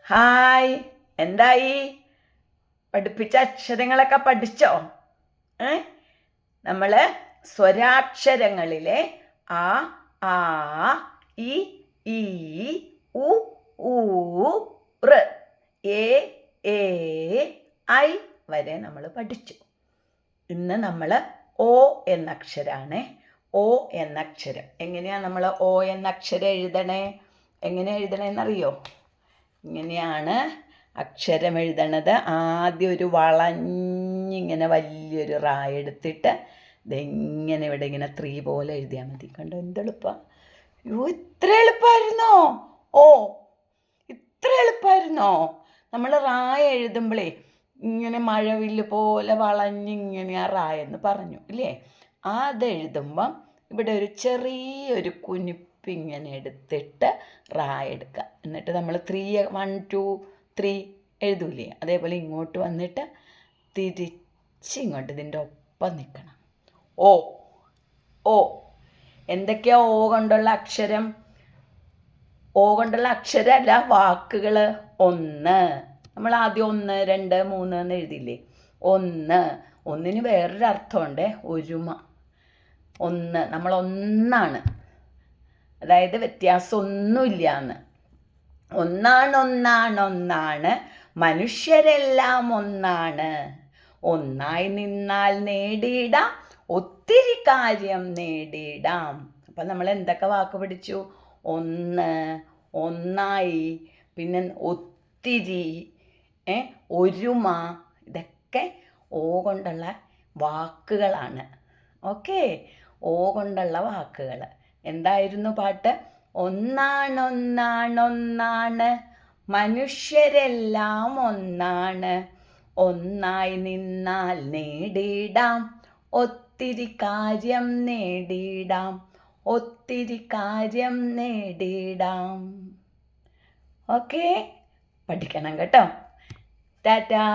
Hi, എന്തായി? പഠിപ്പിച്ച അക്ഷരങ്ങളൊക്കെ പഠിച്ചോ? നമ്മൾ സ്വരാക്ഷരങ്ങളിലെ ആ, ആ, ഇ, ഈ, ഉ, ഊ, ഋ, എ, ഐ വരെ നമ്മൾ പഠിച്ചു. ഇന്ന് നമ്മൾ ഓ എന്ന അക്ഷരാണ്. ഓ എന്ന അക്ഷരം എങ്ങനെയാണ് നമ്മൾ ഓ എന്ന അക്ഷരം എഴുതണേ? എങ്ങനെ എഴുതണേന്നറിയോ? ഇങ്ങനെയാണ് അക്ഷരം എഴുതണത്. ആദ്യം ഒരു വളഞ്ഞിങ്ങനെ വലിയൊരു റാ എടുത്തിട്ട് ഇതെങ്ങനെ ഇവിടെ ഇങ്ങനെ 3 പോലെ എഴുതിയാൽ മതി. കണ്ടോ എന്തെളുപ്പം? അയ്യോ, ഇത്ര എളുപ്പമായിരുന്നോ? ഓ, ഇത്ര എളുപ്പമായിരുന്നോ? നമ്മൾ റാ എഴുതുമ്പോഴേ ഇങ്ങനെ മഴവില്ല് പോലെ വളഞ്ഞിങ്ങനെ ആ റാ എന്ന് പറഞ്ഞു ഇല്ലേ? അതെഴുതുമ്പം ഇവിടെ ഒരു ചെറിയൊരു കുനിപ്പിങ്ങനെ എടുത്തിട്ട് റാ എടുക്കുക. എന്നിട്ട് നമ്മൾ 1 2 3 എഴുതൂലേ? അതേപോലെ ഇങ്ങോട്ട് വന്നിട്ട് തിരിച്ചിങ്ങോട്ട് ഇതിൻ്റെ ഒപ്പം നിൽക്കണം. ഓ, ഓ. എന്തൊക്കെയാ ഓ കൊണ്ടുള്ള അക്ഷരം? ഓ കൊണ്ടുള്ള അക്ഷരമല്ല, വാക്കുകൾ. 1. നമ്മൾ ആദ്യം 1 2 3 എന്ന് എഴുതിയില്ലേ? 1. ഒന്നിന് വേറൊരു അർത്ഥമുണ്ട്, ഒരുമ. 1, നമ്മൾ ഒന്നാണ്, അതായത് വ്യത്യാസമൊന്നുമില്ല എന്ന്. ഒന്നാണ് മനുഷ്യരെല്ലാം ഒന്നാണ്. ഒന്നായി നിന്നാൽ നേടിയിടാം, ഒത്തിരി കാര്യം നേടിയിടാം. അപ്പം നമ്മൾ എന്തൊക്കെ വാക്ക് പഠിച്ചു? 1, ഒന്നായി, പിന്നെ ഒത്തിരി, ഒരുമ. ഇതൊക്കെ ഓ കൊണ്ടുള്ള വാക്കുകളാണ്. ഓക്കെ, ഓ കൊണ്ടുള്ള വാക്കുകൾ. എന്തായിരുന്നു പാട്ട്? ഒന്നാണ് മനുഷ്യരെല്ലാം ഒന്നാണ്. ഒന്നായി നിന്നാൽ നേടിയിടാം, ഒത്തിരി കാര്യം നേടിയിടാം, ഒത്തിരി കാര്യം നേടിയിടാം. ഓക്കെ, പഠിക്കണം കേട്ടോ. ടാറ്റാ.